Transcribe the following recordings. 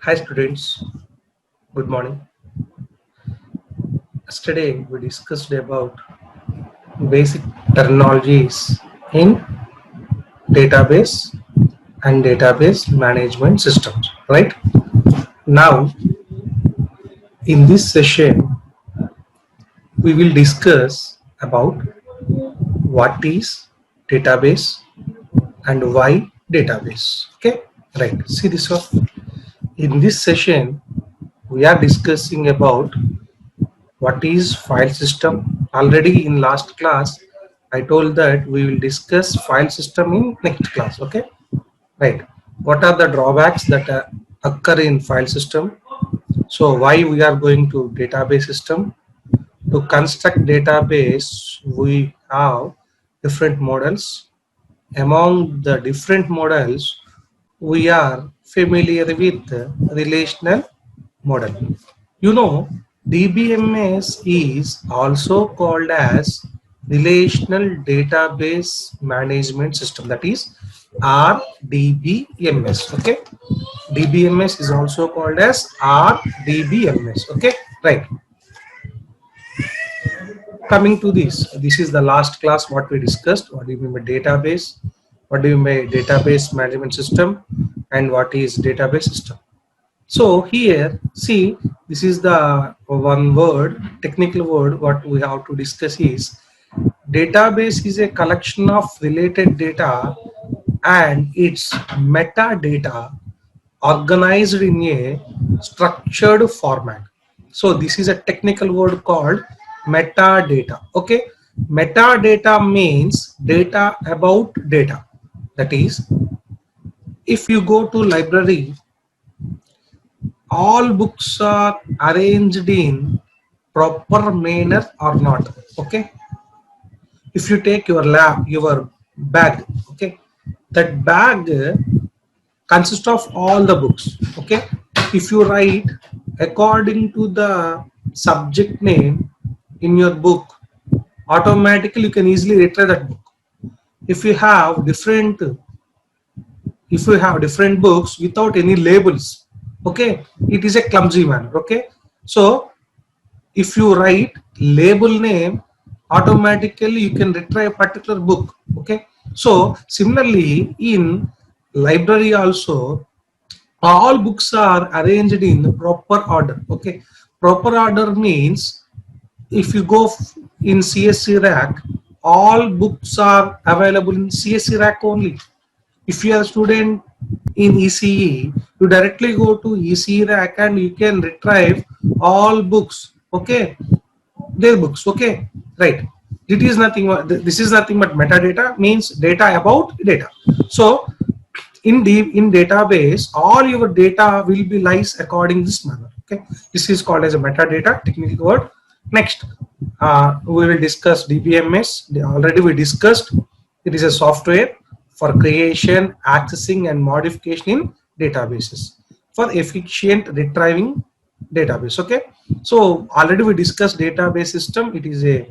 Hi students, good morning. Yesterday we discussed about basic terminologies in database and database management systems, right? Now in this session we will discuss about what is database and why database. Okay, right. See this one. In this session we are discussing about what is file system. Already in last class I told that we will discuss file system in next class. Okay, right. What are the drawbacks that occur in file system? So why we are going to database system? To construct database we have different models. Among the different models we are familiar with relational model. You know, DBMS is also called as Relational Database Management System, that is RDBMS. Okay, DBMS is also called as RDBMS. Okay, right. Coming to this is the last class what we discussed. What do you mean by database? What do you mean by database management system? And what is database system? So here, see, this is the one word, technical word, what we have to discuss is database is a collection of related data and its metadata organized in a structured format. So this is a technical word called metadata. Okay, metadata means data about data. That is, if you go to library, all books are arranged in proper manner or not. Okay, if you take your bag, okay, that bag consists of all the books. Okay, if you write according to the subject name in your book, automatically you can easily retrieve that book. If you have different books without any labels, okay, it is a clumsy manner. Okay, so if you write label name, automatically you can retrieve a particular book. Okay, so similarly in library also all books are arranged in proper order. Okay, proper order means if you go in CSC rack, all books are available in CSC rack only. If you are a student in ECE, you directly go to ECE rack and you can retrieve all books. Okay, their books. Okay, right. It is nothing. This is nothing but metadata, means data about data. So in database, all your data will be lies according this manner. Okay, this is called as a metadata, technical word. Next, we will discuss DBMS. Already we discussed. It is a software for creation, accessing, and modification in databases for efficient retrieving database. Okay, so already we discussed database system. It is a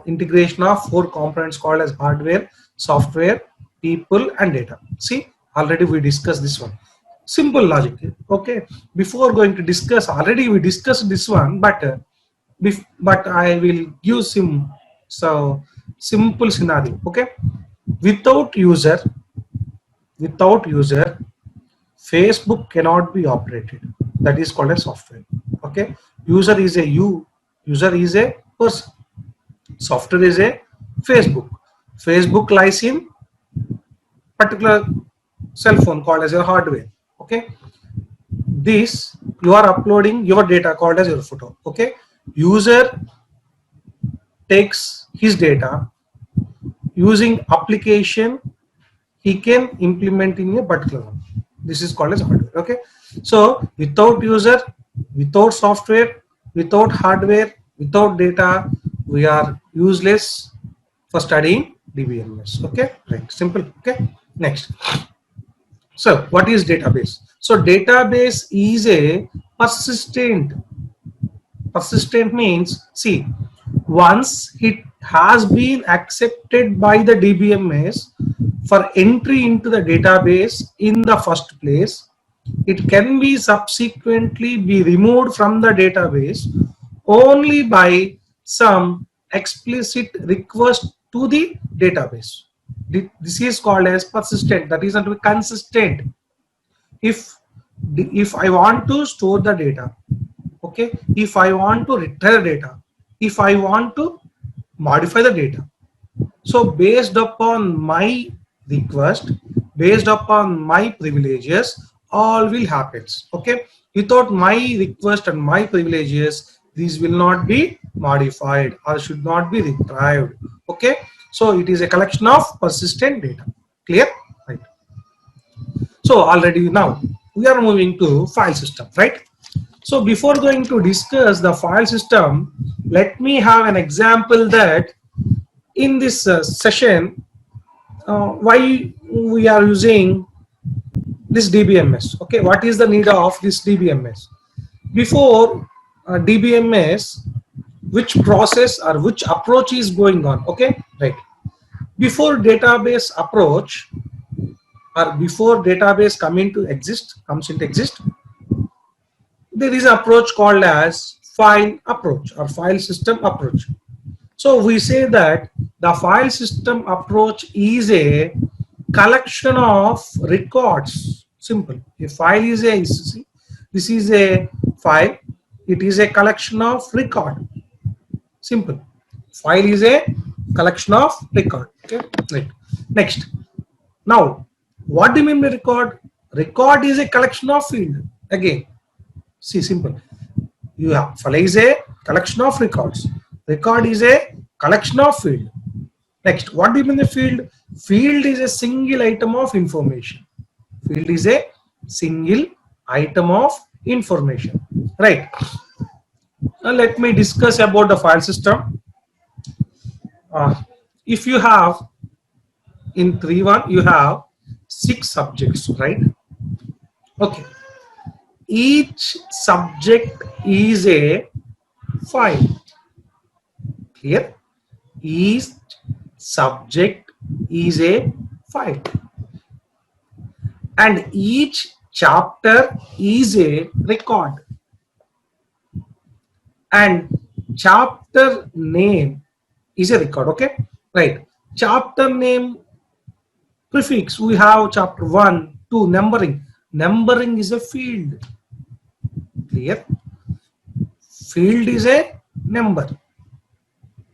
integration of four components called as hardware, software, people, and data. See, already we discussed this one. Simple logic. Okay, before going to discuss, already we discussed this one, but I will give some simple scenario. Okay, without user, without user, Facebook cannot be operated. That is called a software. Okay, user is a person. Software is a Facebook. Facebook lies in particular cell phone called as your hardware. Okay, this you are uploading your data called as your photo. Okay, user takes his data using application, he can implement in a particular one. This is called as hardware. Okay, so without user, without software, without hardware, without data, we are useless for studying DBMS. Okay, right, simple. Okay, next. So what is database? So database is a persistent. Persistent means, see, once it has been accepted by the DBMS for entry into the database in the first place, it can be subsequently be removed from the database only by some explicit request to the database. This is called as persistent. That is to be consistent. If I want to store the data, okay, if I want to retrieve data, if I want to modify the data, so based upon my request, based upon my privileges, all will happens. Okay, without my request and my privileges, these will not be modified or should not be retrieved. Okay, so it is a collection of persistent data. Clear? Right. So already now we are moving to file system, right? So before going to discuss the file system, let me have an example that in this session, why we are using this DBMS. Okay, what is the need of this DBMS? Before DBMS, which process or which approach is going on? Okay, right. Before database approach or before database comes into exist, there is an approach called as file approach or file system approach. So we say that the file system approach is a collection of records. Simple. A file is a, this is a file. It is a collection of record. Simple. File is a collection of record. Okay. Right. Next. Now, what do you mean by record? Record is a collection of field. Again, see, simple. You have file is a collection of records. Record is a collection of field. Next, what do you mean the field? Field is a single item of information. Field is a single item of information. Right. Now let me discuss about the file system. If you have in 3.1 you have 6 subjects, right? Okay. Each subject is a file. Clear? Each subject is a file. And each chapter is a record. And chapter name is a record. Okay, right. Chapter name prefix, we have chapter 1, 2, numbering. Numbering is a field. Clear? Field is a number,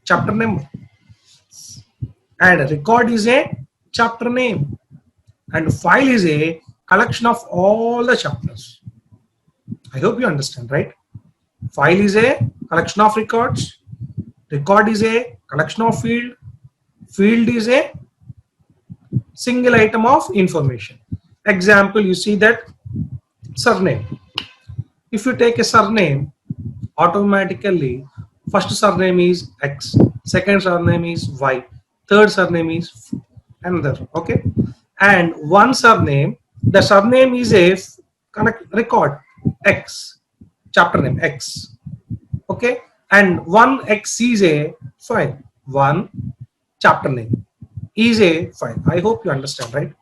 chapter number. And record is a chapter name. And file is a collection of all the chapters. I hope you understand, right? File is a collection of records. Record is a collection of field. Field is a single item of information. Example, you see that surname. If you take a surname, automatically first surname is X, second surname is Y, third surname is another. Okay, and one surname, the surname is a record X, chapter name X. Okay, and one X is a file, one chapter name is a file. I hope you understand, right?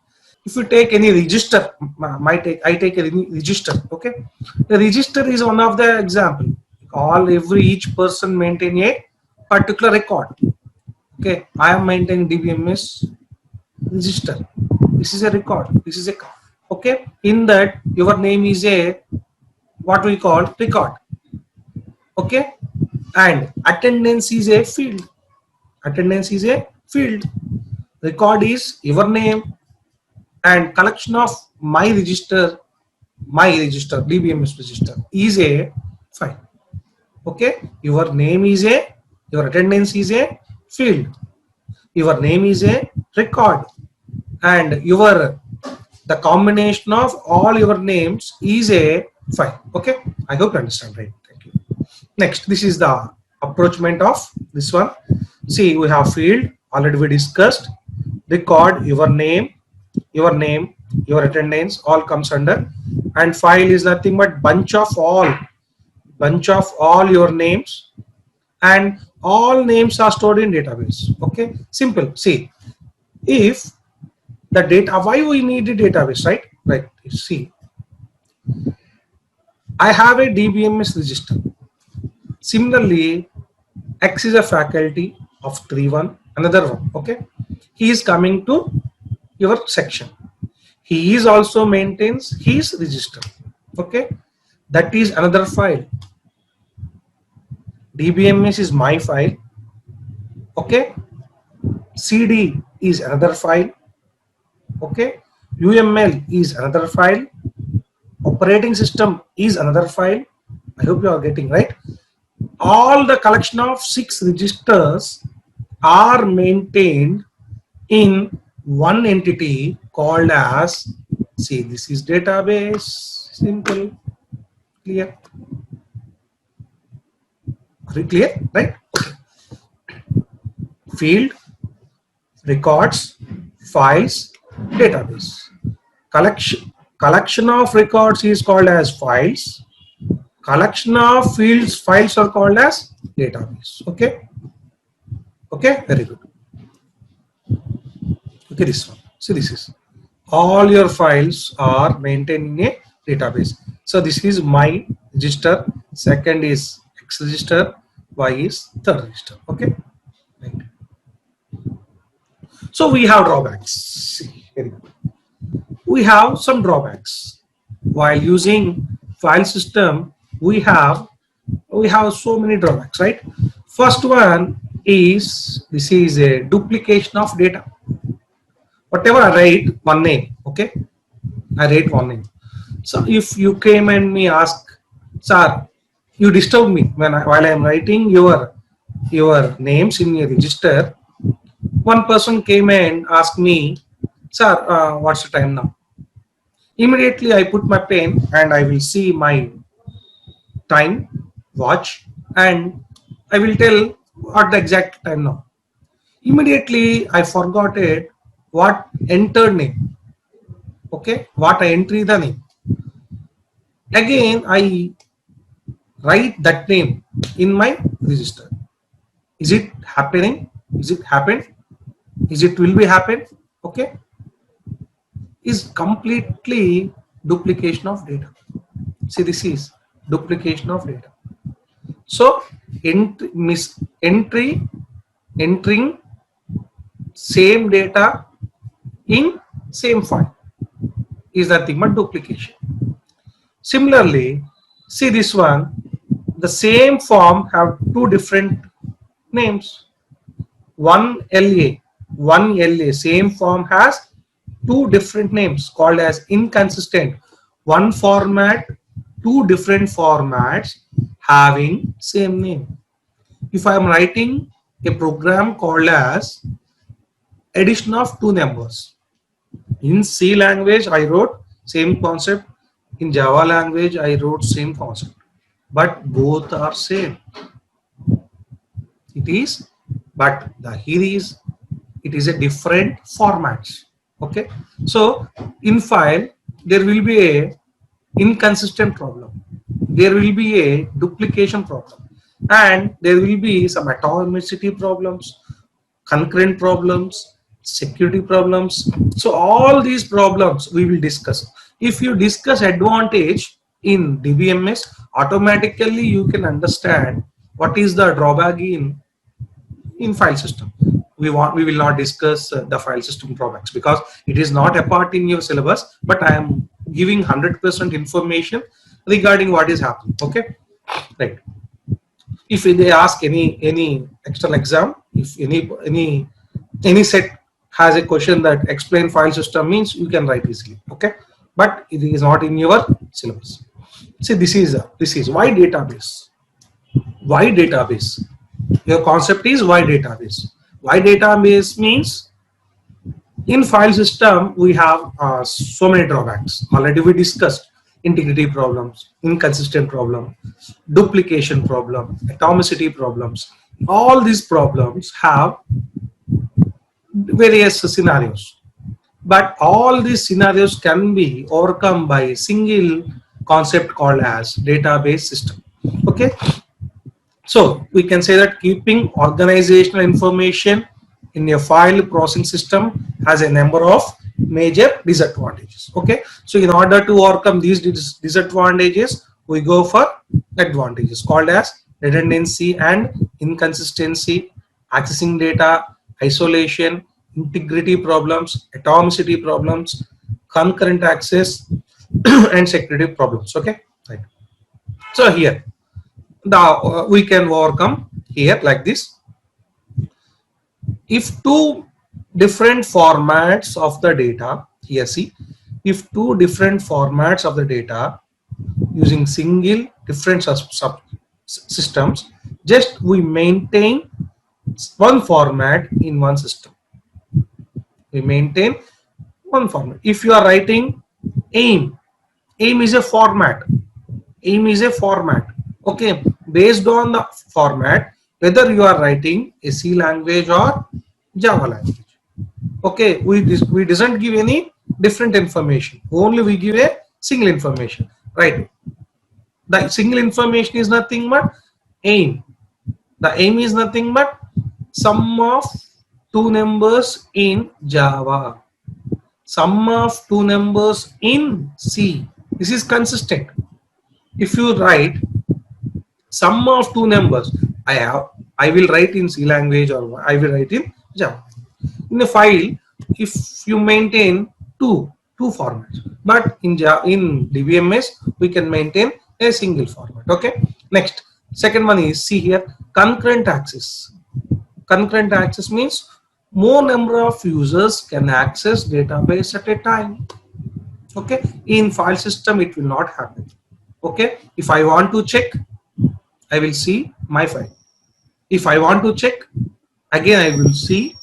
If you take any register, I take a register. Okay, the register is one of the example. Each person maintain a particular record. Okay, I am maintaining DBMS register. This is a record. This is a, okay. In that, your name is a what we call record. Okay, and attendance is a field. Attendance is a field. Record is your name. And collection of my register, DBMS register is a file. Okay, your name is a, your attendance is a field. Your name is a record, and the combination of all your names is a file. Okay, I hope you understand, right? Thank you. Next, this is the approachment of this one. See, we have field already we discussed. Record, your name, your attendance, all comes under, and file is nothing but bunch of all your names, and all names are stored in database. Okay, simple. See, if the data, why we need the database, right? See, I have a DBMS register. Similarly, X is a faculty of 3-1, another one. Okay, he is coming to your section. He is also maintains his register. Okay, that is another file. DBMS is my file. Okay, CD is another file. Okay, UML is another file. Operating system is another file. I hope you are getting right. All the collection of 6 registers are maintained in one entity called as, see, this is database. Simple, clear. Are you clear, right? Field, records, files, database. Collection of records is called as files. Collection of files are called as database. Okay. Okay, very good. Okay, this one. So this is all your files are maintained in a database. So this is my register. Second is X register. Y is third register. Okay. Right. So we have drawbacks. See, very good. We have some drawbacks while using file system. We have so many drawbacks, right? First one is, this is a duplication of data. Whatever I write one name, okay, I write one name. So if you came and me ask, sir, you disturb me while I am writing your names in your register. One person came and asked me, sir, what's the time now? Immediately I put my pen and I will see my time, watch, and I will tell what the exact time now. Immediately I forgot it, what entered name. Okay, what I entry the name. Again I write that name in my register. Is it happening? Is it happened? Is it will be happen? Okay, is completely duplication of data. See, this is duplication of data. So entering same data in same file is nothing but duplication. Similarly, see this one, the same form have two different names. One LA, same form has two different names called as inconsistent. One format, two different formats having same name. If I am writing a program called as addition of two numbers, in C language I wrote same concept, in Java language I wrote same concept, but both are same. It is, but it is a different formats. Okay, so in file there will be a inconsistent problem, there will be a duplication problem, and there will be some atomicity problems, concurrent problems, security problems. So all these problems we will discuss. If you discuss advantage in DBMS, automatically you can understand what is the drawback in file system. We will not discuss the file system drawbacks because it is not a part in your syllabus, but I am giving 100% information regarding what is happening. Okay, right. If they ask any external exam, if any set has a question that explain file system means, you can write easily. Okay, but it is not in your syllabus. See, this is why database. Why database? Your concept is why database. Why database means in file system we have so many drawbacks. Already we discussed integrity problems, inconsistent problem, duplication problem, atomicity problems. All these problems have various scenarios, but all these scenarios can be overcome by a single concept called as database system. Okay, so we can say that keeping organizational information in a file processing system has a number of major disadvantages. Okay, so in order to overcome these disadvantages, we go for advantages called as redundancy and inconsistency, accessing data, isolation, integrity problems, atomicity problems, concurrent access, and security problems. Okay, right. So here the we can overcome here like this. If two different formats of the data, here see, if two different formats of the data using single different sub systems, just we maintain one format in one system. We maintain one format. If you are writing AIM, AIM is a format. AIM is a format. Okay, based on the format, whether you are writing a C language or Java language. Okay, we doesn't give any different information. Only we give a single information. Right. The single information is nothing but AIM. The AIM is nothing but sum of two numbers in Java, sum of two numbers in C. This is consistent. If you write sum of two numbers, I will write in C language or I will write in Java. In a file, if you maintain two formats, but in DBMS we can maintain a single format. Okay. Next, second one is, see here, concurrent access. Concurrent access means more number of users can access database at a time. Okay, in file system it will not happen. Okay, if I want to check, I will see my file. If I want to check again, I will see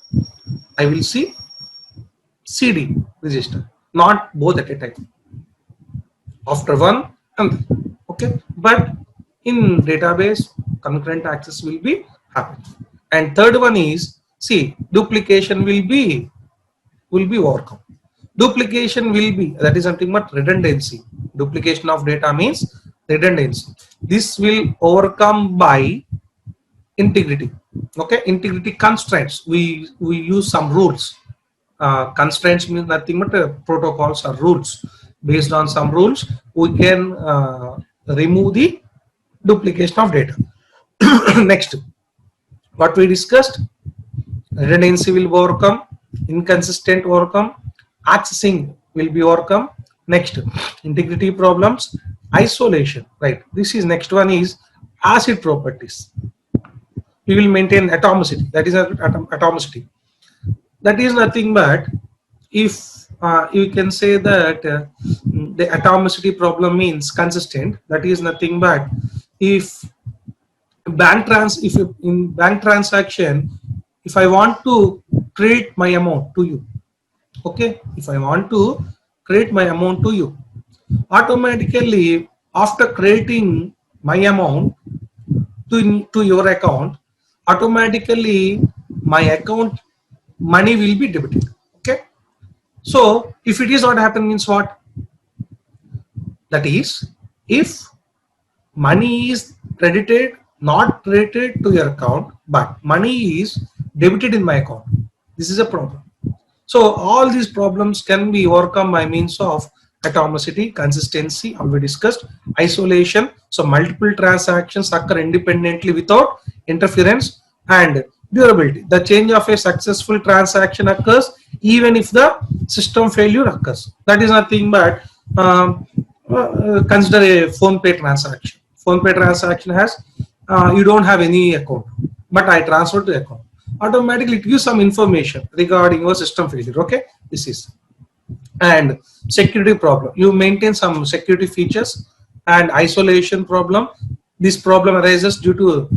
CD register, not both at a time, after one and okay. But in database, concurrent access will be happen. And third one is, see, duplication will be overcome. Duplication will be, that is something but redundancy. Duplication of data means redundancy. This will overcome by integrity. Okay, integrity constraints. We use some rules. Constraints means nothing but protocols or rules. Based on some rules, we can remove the duplication of data. Next, what we discussed, redundancy will overcome, inconsistent overcome, accessing will be overcome. Next, integrity problems, isolation, right? This is next one is acid properties. We will maintain atomicity, that is atomicity. That is nothing but, if you can say that the atomicity problem means consistent, that is nothing but, if in bank transaction, if I want to create my amount to you, okay, if I want to create my amount to you, automatically after creating my amount to your account, automatically my account money will be debited. Okay, so if it is not happening, means what? That is, if money is credited, not credited to your account, but money is debited in my account, this is a problem. So all these problems can be overcome by means of atomicity, consistency, already discussed, isolation. So multiple transactions occur independently without interference, and durability. The change of a successful transaction occurs even if the system failure occurs. That is nothing but consider a PhonePe transaction. PhonePe transaction has you don't have any account, but I transfer to account. Automatically it gives some information regarding your system failure. Okay, this is. And security problem, you maintain some security features. And isolation problem, this problem arises due to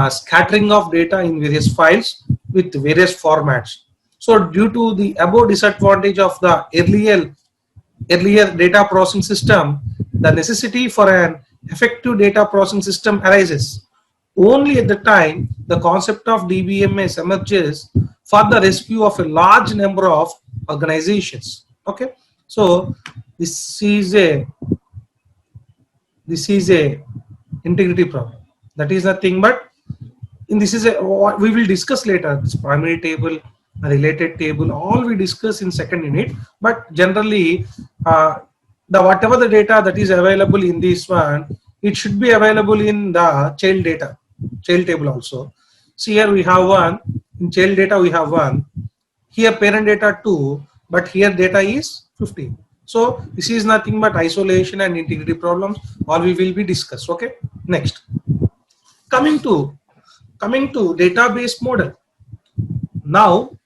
scattering of data in various files with various formats. So due to the above disadvantage of the earlier data processing system, the necessity for an effective data processing system arises. Only at the time the concept of DBMS emerges for the rescue of a large number of organizations. Okay, so this is a integrity problem. That is nothing but, in this is a, we will discuss later, this primary table a related table, all we discuss in second unit. But generally, the whatever the data that is available in this one, it should be available in the child data, child table also. See here we have one, in child data we have one, here parent data 2, but here data is 15. So this is nothing but isolation and integrity problems, all we will be discussed. Okay, next, coming to database model. Now,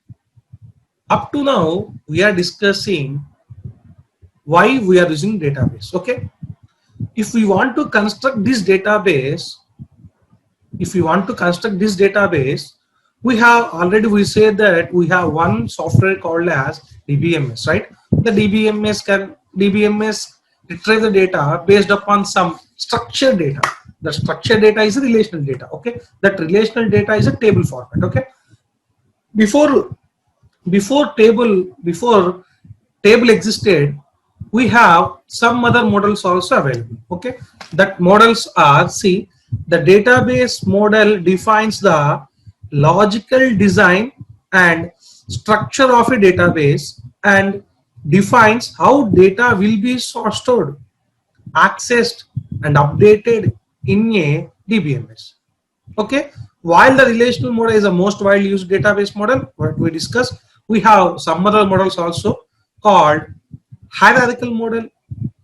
up to now we are discussing why we are using database. Okay, if we want to construct this database, we have already, we say that we have one software called as DBMS, right? The DBMS retrieve the data based upon some structured data. The structured data is a relational data. Okay, that relational data is a table format. Okay, before table existed, we have some other models also available. Okay, that models are, see, the database model defines the logical design and structure of a database and defines how data will be stored, accessed and updated in a DBMS. Okay, while the relational model is the most widely used database model, what we discussed, we have some other models also called hierarchical model,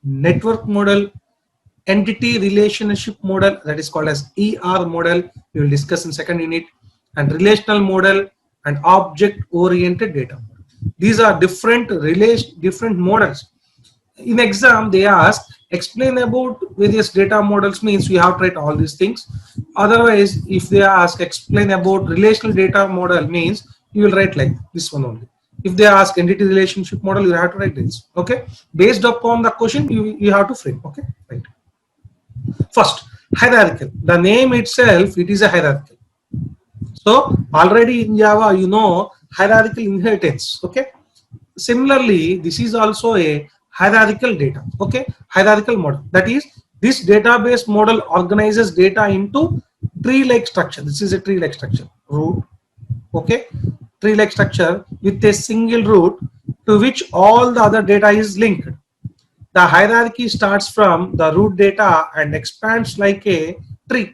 network model, entity relationship model, that is called as ER model, we will discuss in second unit, and relational model and object oriented data model. These are different models. In exam they ask explain about various data models, means we have to write all these things. Otherwise, if they ask explain about relational data model, means you will write like this one only. If they ask entity relationship model, you have to write this. Okay, based upon the question you have to frame. Okay, right. First, hierarchical. The name itself, it is a hierarchical. So already in Java, you know hierarchical inheritance. Okay, similarly this is also a hierarchical data. Okay, hierarchical model, that is, this database model organizes data into tree like structure. This is a tree like structure, root. Okay, tree like structure with a single root to which all the other data is linked. The hierarchy starts from the root data and expands like a tree,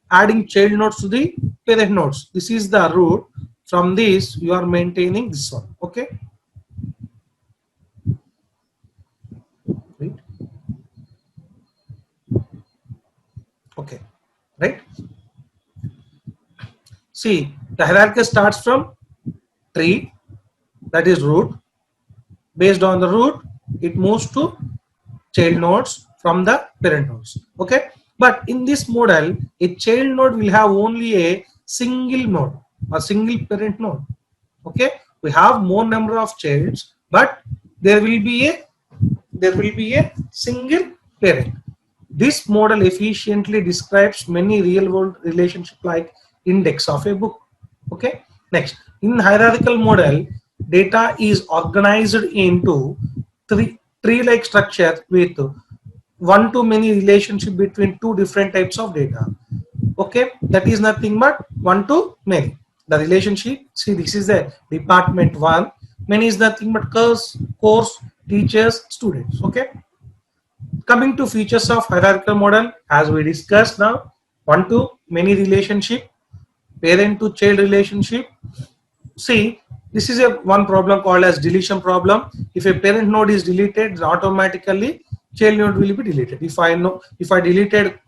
adding child nodes to the parent nodes. This is the root. From this you are maintaining this one. Okay, right. Okay, right. See, the hierarchy starts from tree, that is root. Based on the root, it moves to child nodes from the parent nodes. Okay, but in this model, a child node will have only a single node, a single parent node. Okay, we have more number of childs, but there will be a single parent. This model efficiently describes many real world relationships like index of a book. Okay, next, in hierarchical model, data is organized into tree like structure with one to many relationship between two different types of data. Okay, that is nothing but one to many. The relationship, see, this is the department one, many is nothing but course, teachers, students. Okay, coming to features of hierarchical model, as we discussed now, one to many relationship, parent to child relationship. See, this is a one problem called as deletion problem. If a parent node is deleted, automatically child node will be deleted. If I deleted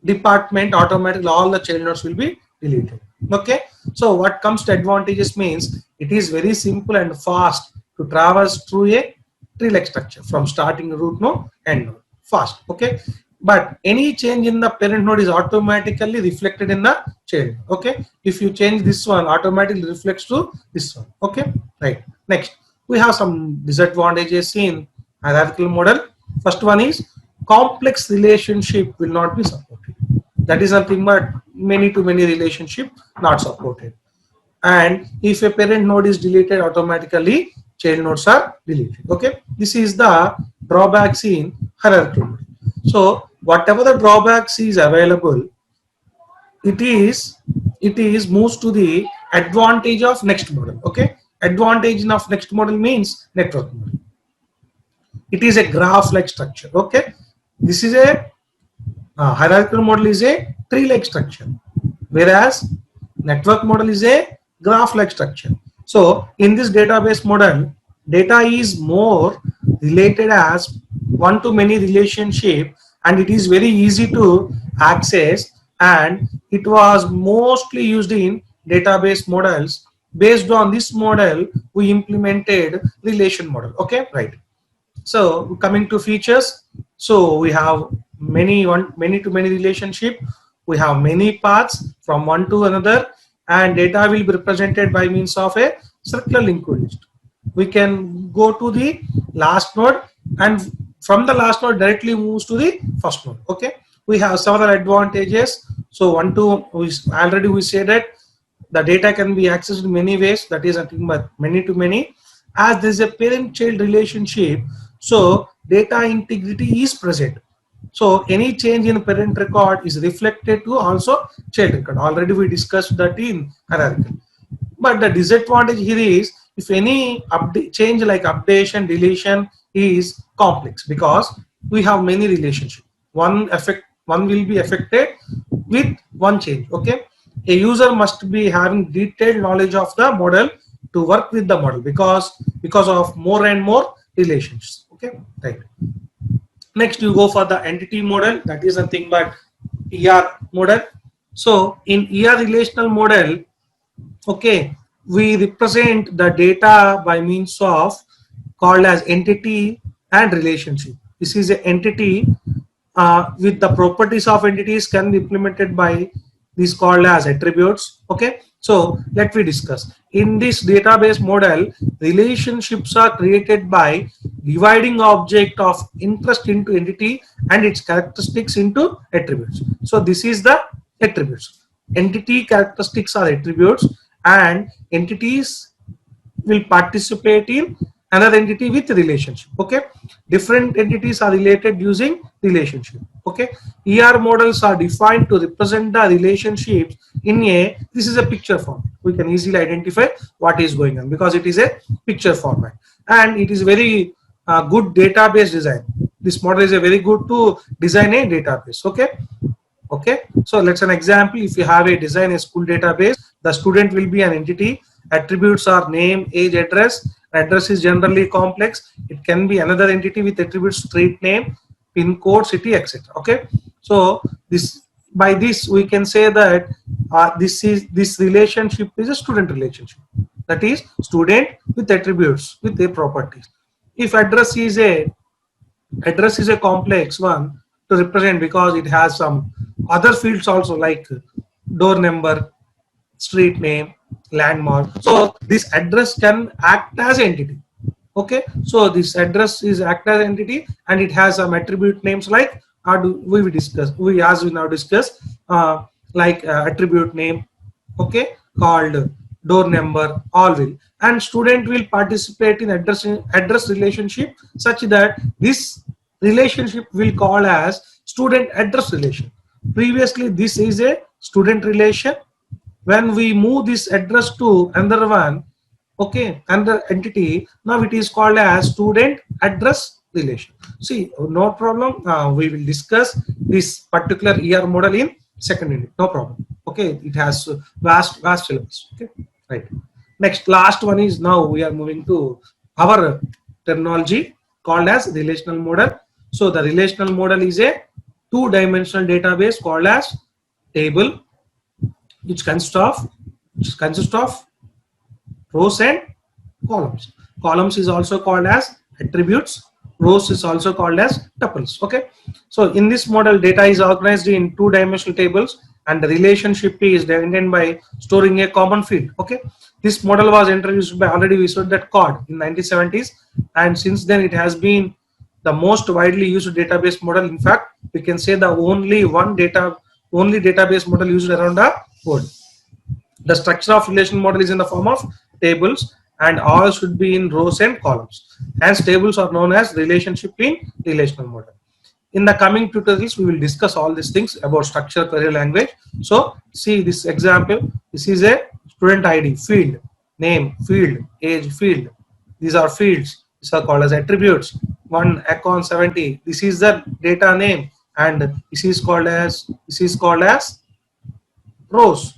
department, automatically all the child nodes will be deleted. Okay, so what comes to advantages means it is very simple and fast to traverse through a tree like structure from starting root node end node, fast. Okay, but any change in the parent node is automatically reflected in the child. Okay, if you change this one, automatically reflects to this one. Okay, right. Next, we have some disadvantages in hierarchical model. First one is complex relationship will not be supported. That is nothing but many to many relationship not supported. And if a parent node is deleted, automatically child nodes are deleted. Okay, this is the drawbacks in hierarchical model. So whatever the drawbacks is available, it is moves to the advantage of next model. Okay, advantage of next model means network model. It is a graph like structure. Okay, this is a hierarchical model is a tree like structure, whereas network model is a graph like structure. So in this database model, data is more related as one to many relationship, and it is very easy to access, and it was mostly used in database models. Based on this model we implemented relation model. Okay, right. So coming to features, so we have many to many relationship, we have many paths from one to another, and data will be represented by means of a circular linked list. We can go to the last node, and from the last node directly moves to the first node. Okay, we have several advantages. So one to we say that the data can be accessed in many ways, that is nothing but many to many. As there is a parent child relationship, so data integrity is present, so any change in parent record is reflected to also child record. Already we discussed that in hierarchical. But the disadvantage here is if any update change like updation deletion is complex, because we have many relationships, one will be affected with one change. Okay, a user must be having detailed knowledge of the model to work with the model, because of more and more relations. Okay, right. Next you go for the entity model, that is nothing but ER model. So in ER relational model, okay, we represent the data by means of called as entity and relationship. This is an entity with the properties of entities can be implemented by these called as attributes. Okay, so let me discuss. In this database model, relationships are created by dividing object of interest into entity and its characteristics into attributes. So this is the attributes. Entity characteristics are attributes, and entities will participate in another entity with relationship. Okay, different entities are related using relationship. Okay, ER models are defined to represent the relationships in a, this is a picture form, we can easily identify what is going on because it is a picture format, and it is very good database design. This model is a very good to design a database. Okay, so let's an example. If you have a design a school database, the student will be an entity, attributes are name, age, address. Address is generally complex, it can be another entity with attributes street name, pin code, city, etc. Okay, so this, by this we can say that this relationship is a student relationship, that is student with attributes with their properties. If address is a complex one to represent, because it has some other fields also like door number, street name, landmark. So this address can act as entity. Okay, so this address is act as entity, and it has some attribute names like we will discuss. We as we now discuss attribute name. Okay, called door number, all will, and student will participate in address relationship such that this relationship will call as student address relation. Previously this is a student relation. When we move this address to another one, okay, another entity, now it is called as student address relation. See, no problem, we will discuss this particular ER model in second unit, no problem. Okay, it has vast syllabus. Okay, right. Next, last one is, now we are moving to our terminology called as relational model. So the relational model is a two-dimensional database called as table, which consists of rows and columns. Columns is also called as attributes, rows is also called as tuples. Okay, so in this model data is organized in two-dimensional tables, and the relationship is dependent by storing a common field. Okay, this model was introduced by, already we said that, CORD in 1970s, and since then it has been the most widely used database model. In fact, we can say the only database model used around the world. The structure of relation model is in the form of tables, and all should be in rows and columns. Hence tables are known as relationship in relational model. In the coming tutorials, we will discuss all these things about structure query language. So see this example. This is a student ID field, name field, age field. These are fields. These are called as attributes. One account 70. This is the data name, and this is called as rows.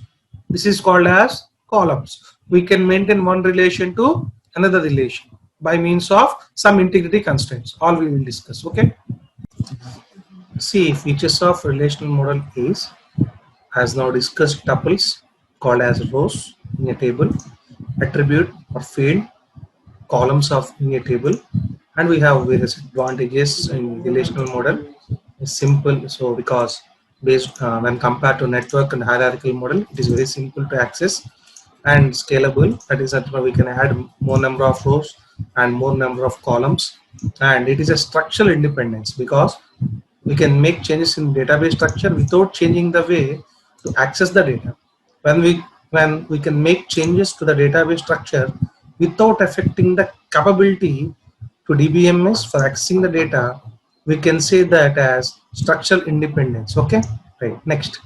This is called as columns. We can maintain one relation to another relation by means of some integrity constraints. All we will discuss. Okay. See, features of relational model is, as now discussed, tuples called as rows in a table, attribute or field, columns of in a table, and we have various advantages in relational model. It's simple, so because based when compared to network and hierarchical model, it is very simple to access and scalable. That is that we can add more number of rows and more number of columns, and it is a structural independence because we can make changes in database structure without changing the way to access the data. When we can make changes to the database structure without affecting the capability to DBMS for accessing the data, we can say that as structural independence. Okay, right. Next,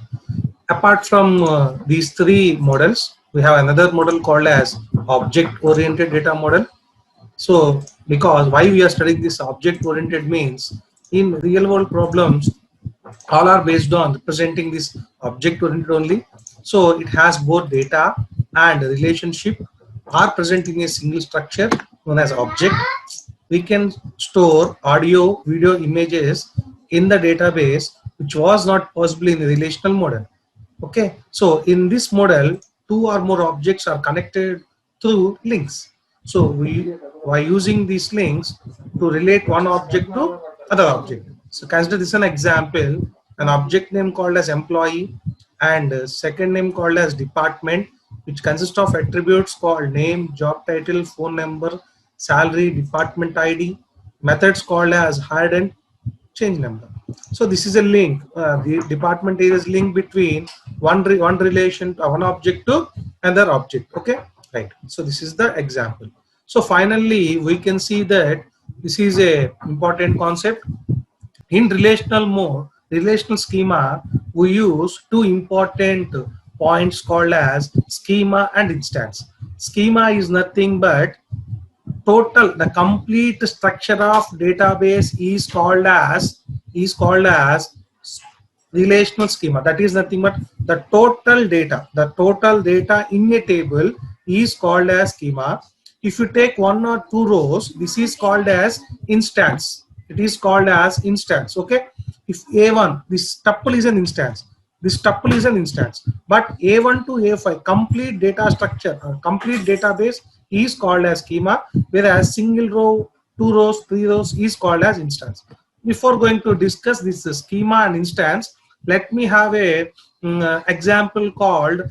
apart from these three models, we have another model called as object-oriented data model. So, because why we are studying this object-oriented means in real-world problems, all are based on representing this object-oriented only. So, it has both data and relationship are present in a single structure known as object. We can store audio, video, images in the database, which was not possible in the relational model. Okay, so in this model, two or more objects are connected through links. So we, by using these links to relate one object to other object. So consider this an example, an object name called as employee and a second name called as department, which consists of attributes called name, job title, phone number, salary, department ID, methods called as hide and change number. So this is a link. The department is link between one relation, one object to another object. Okay, right. So this is the example. So finally, we can see that this is a important concept. In relational mode, relational schema, we use two important points called as schema and instance. Schema is nothing but the complete structure of database is called as relational schema. That is nothing but the total data in a table is called as schema. If you take one or two rows, this is called as instance. It is called as instance. Okay, if A1, this tuple is an instance, this tuple is an instance, but A1 to A5 complete data structure or complete database is called as schema, whereas single row, two rows, three rows is called as instance. Before going to discuss this schema and instance, let me have a example called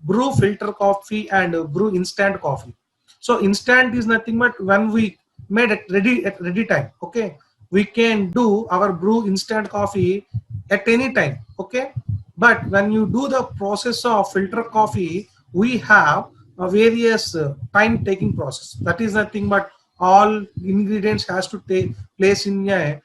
brew filter coffee and brew instant coffee. So instant is nothing but when we made it at ready time. Okay, we can do our brew instant coffee at any time. Okay, but when you do the process of filter coffee, we have a various time taking process. That is nothing but all ingredients has to take place in a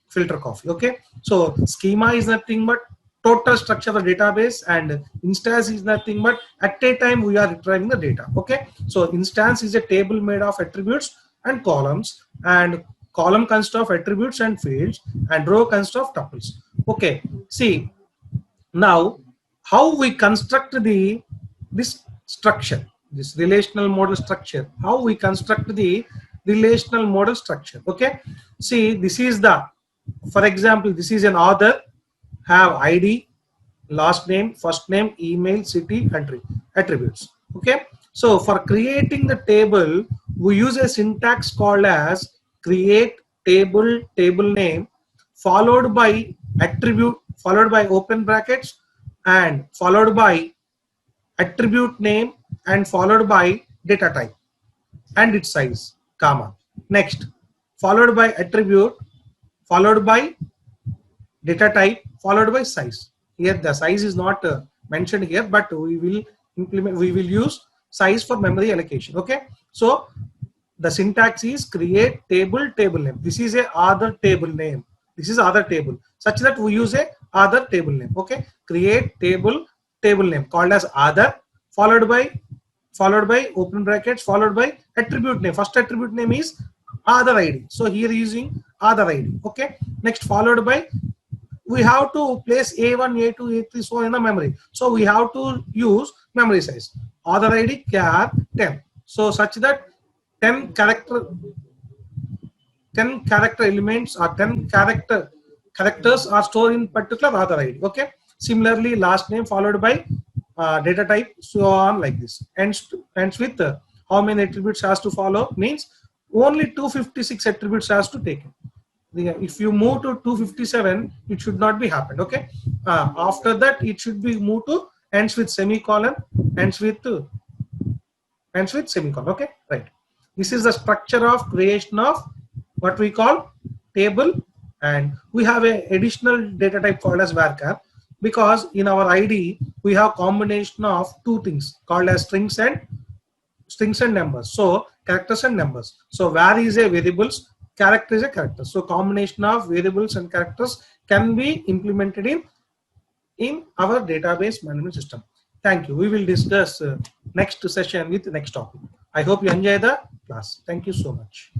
filter coffee. Okay, so schema is nothing but total structure of the database, and instance is nothing but at a time we are retrieving the data. Okay, so instance is a table made of attributes and columns, and column consists of attributes and fields, and row consists of tuples. Okay, see now how we construct this structure, this relational model structure, how we construct the relational model structure. Okay, see, this is the, for example, this is an author, have ID, last name, first name, email, city, country, attributes. Okay, so for creating the table, we use a syntax called as create table, table name, followed by attribute, followed by open brackets, and followed by attribute name, and followed by data type and its size, comma. Next, followed by attribute, followed by data type, followed by size. Here the size is not mentioned here, but we will use size for memory allocation. Okay, so the syntax is create table, table name. This is a other table name. This is other table, such that we use a other table name. Okay, create table name called as other, followed by open brackets, followed by attribute name. First attribute name is other ID. So here using other ID. Okay, next followed by, we have to place A1, A2, A3 so in the memory. So we have to use memory size. Other ID char 10. So such that 10 character elements or 10 characters are stored in particular other ID. Okay. Similarly, last name followed by data type, so on like this. Ends with how many attributes has to follow, means only 256 attributes has to take it. If you move to 257, it should not be happened. Okay. After that, it should be moved to ends with semicolon, ends with semicolon. Okay, right. This is the structure of creation of what we call table, and we have a additional data type called as varchar, because in our ID we have combination of two things called as strings and numbers. So characters and numbers. So var is a variables, character is a character. So combination of variables and characters can be implemented in our database management system. Thank you. We will discuss next session with next topic. I hope you enjoy the class. Thank you so much.